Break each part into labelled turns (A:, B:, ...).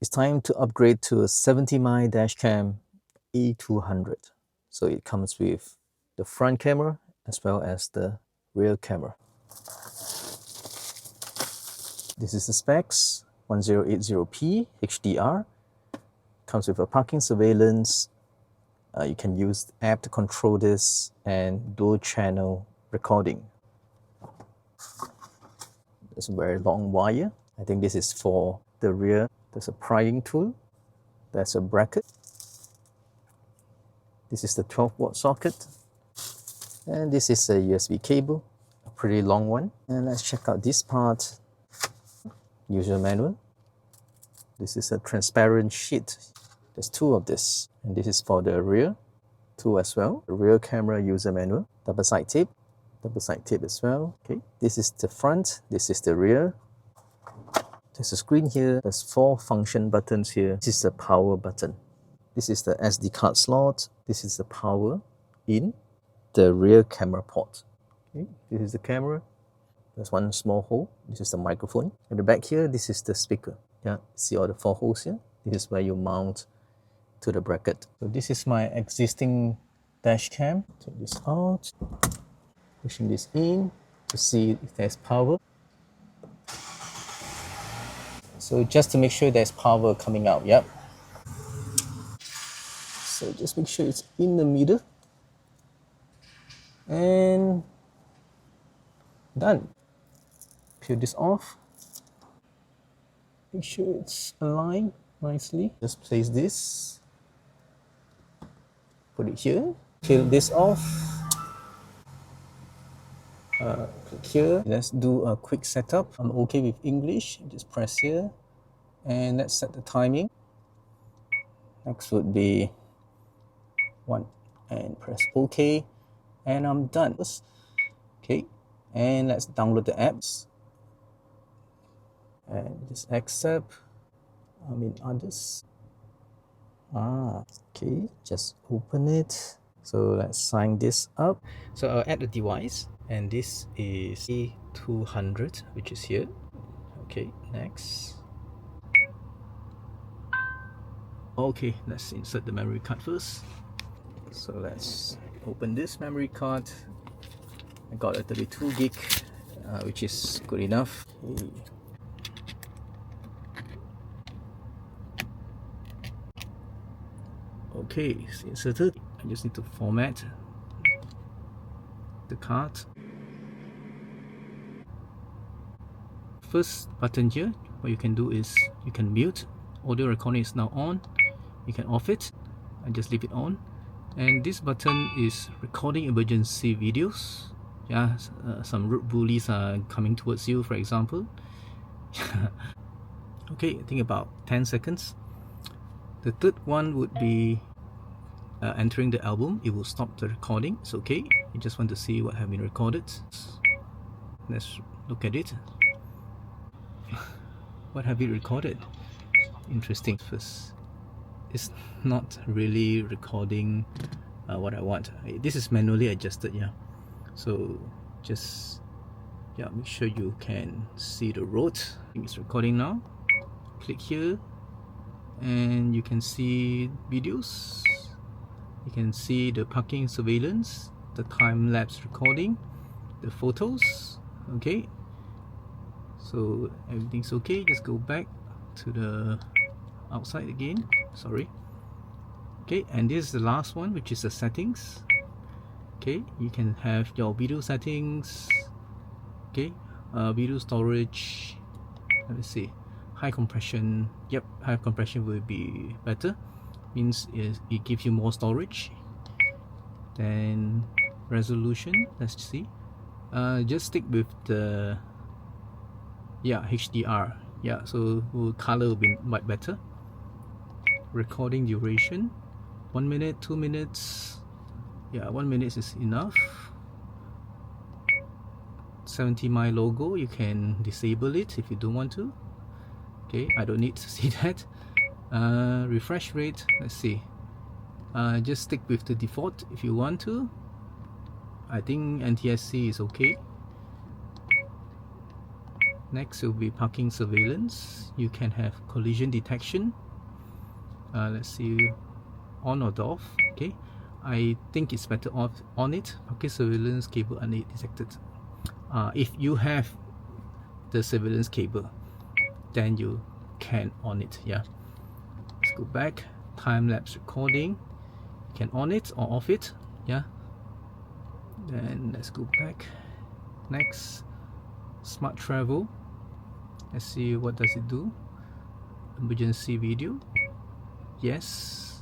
A: It's time to upgrade to a 70mai Dashcam A200. So it comes with the front camera as well as the rear camera. This is the specs, 1080p HDR. Comes with a parking surveillance. You can use the app to control this, and dual channel recording. There's a very long wire. I think this is for the rear. There's a prying tool. There's a bracket. This is the 12-watt socket. And this is a USB cable, a pretty long one. And let's check out this part. User manual. This is a transparent sheet. There's two of this. And this is for the rear, two as well. The rear camera user manual, double side tape as well. Okay, this is the front, this is the rear. There's a screen here. There's 4 function buttons here. This is the power button. This is the SD card slot. This is the power in the rear camera port. Okay, this is the camera. There's one small hole. This is the microphone. At the back here, this is the speaker. Yeah, see all the 4 holes here? This is where you mount to the bracket. So this is my existing dash cam. Take this out, pushing this in to see if there's power. So just to make sure there's power coming out, yep. So just make sure it's in the middle. And done. Peel this off. Make sure it's aligned nicely. Just place this. Put it here. Peel this off. Click here. Let's do a quick setup. I'm okay with English. Just press here. And let's set the timing. Next would be 1. And press OK. And I'm done. Okay. And let's download the apps. And just accept. Others. Okay, just open it. So let's sign this up. So I'll add the device, and this is A200, which is here. Okay, next. Okay, let's insert the memory card first. So let's open this memory card. I got a 32 gig, which is good enough. Okay, it's inserted. I just need to format the card. First button here, what you can do is you can mute. Audio recording is now on. You can off it and just leave it on. And this button is recording emergency videos. Yeah, some rude bullies are coming towards you, for example. Okay, I think about 10 seconds. The third one would be entering the album. It will stop the recording. It's okay. You just want to see what have been recorded. Let's look at it. What have you recorded? Interesting. First, it's not really recording what I want. This is manually adjusted, yeah. So just make sure you can see the road. It's recording now. Click here and you can see videos. You can see the parking surveillance, the time-lapse recording, the photos. Okay, so everything's okay. Just go back to the outside again. Sorry. Okay, and this is the last one, which is the settings. Okay, you can have your video settings. Okay, video storage. Let me see. High compression. Yep, high compression will be better. Means it gives you more storage. Then resolution. Let's see. Just stick with the HDR. Yeah, so color will be much better. Recording duration. 1 minute, 2 minutes. Yeah, 1 minute is enough. 70mai logo, you can disable it if you don't want to. Okay, I don't need to see that. Refresh rate, let's see. Just stick with the default if you want to. I think NTSC is okay. Next will be parking surveillance. You can have collision detection. Let's see, on or off. Okay, I think it's better off on it. Parking surveillance cable undetected. If you have the surveillance cable, then you can on it. Yeah, let's go back. Time-lapse recording, you can on it or off it. Yeah, then let's go back. Next, smart travel. Let's see, what does it do? Emergency video, yes.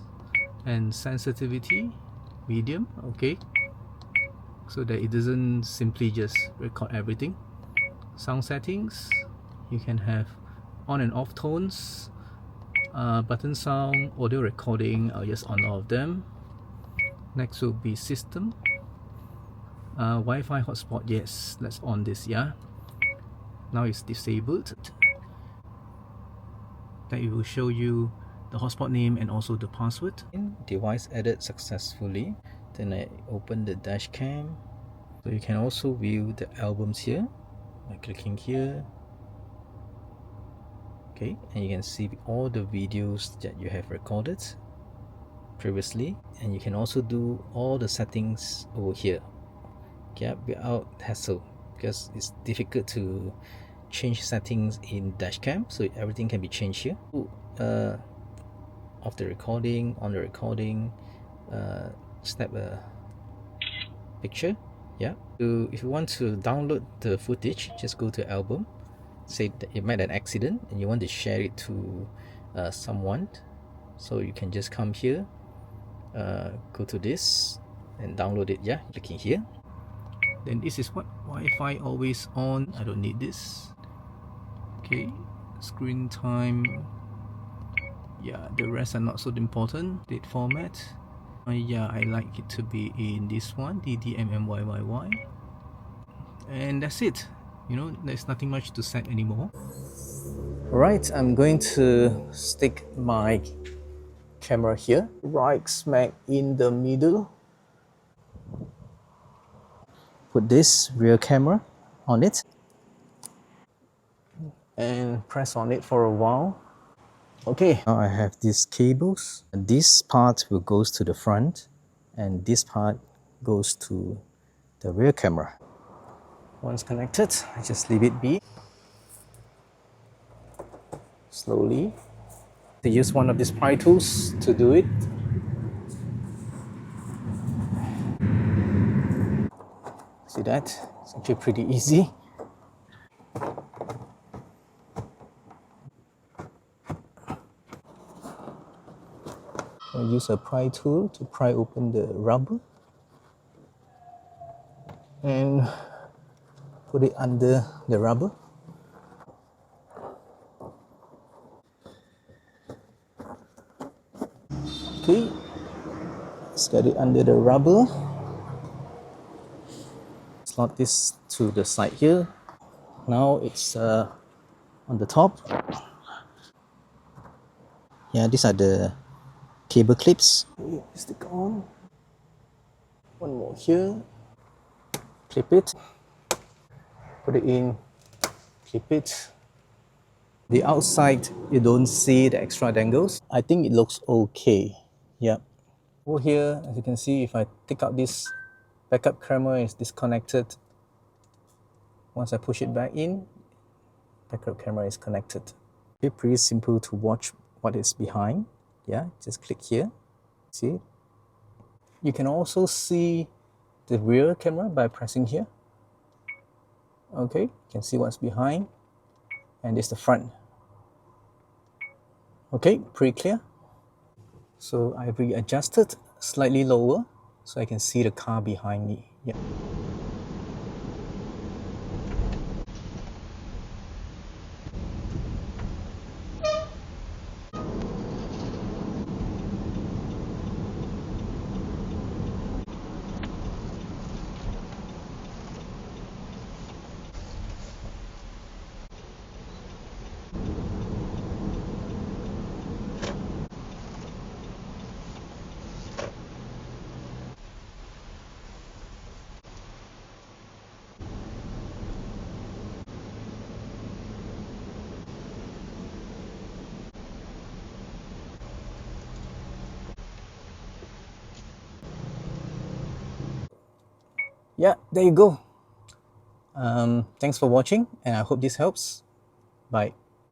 A: And sensitivity, medium. Okay, so that it doesn't simply just record everything. Sound settings, you can have on and off tones, button sound, audio recording. I'll just on all of them. Next will be system, Wi-Fi hotspot. Yes, let's on this. Yeah, now it's disabled. That it will show you the hotspot name and also the password. Device added successfully. Then I open the dash cam. So you can also view the albums here by clicking here. Okay, and you can see all the videos that you have recorded previously, and you can also do all the settings over here. Yeah, without hassle, because it's difficult to change settings in dashcam, so everything can be changed here. Off the recording, on the recording, snap a picture. Yeah, so if you want to download the footage, just go to album. Say that you met an accident and you want to share it to someone, so you can just come here, go to this and download it. Yeah, clicking here. Then this is what Wi-Fi always on. I don't need this. Okay, screen time. Yeah, the rest are not so important. Date format. Yeah, I like it to be in this one, DDMMYYY. And that's it. You know, there's nothing much to set anymore. Right, I'm going to stick my camera here, right smack in the middle. Put this rear camera on it and press on it for a while. Okay, now I have these cables. This part will goes to the front and this part goes to the rear camera. Once connected, I just leave it be. Slowly. To use one of these pry tools to do it. See that? It's actually pretty easy. I'll use a pry tool to pry open the rubber and put it under the rubber. Okay, let's get it under the rubber. Slot this to the side here. Now it's on the top. Yeah, these are the cable clips. Stick on. One more here. Clip it. Put it in. Clip it. The outside, you don't see the extra dangles. I think it looks okay. Yeah. Over here, as you can see, if I take out this backup camera, is disconnected. Once I push it back in, backup camera is connected. It's pretty simple to watch what is behind. Yeah, just click here. See? You can also see the rear camera by pressing here. Okay, you can see what's behind. And this is the front. Okay, pretty clear. So I've readjusted slightly lower so I can see the car behind me. Yeah. yeah, there you go. Thanks for watching, and I hope this helps. Bye.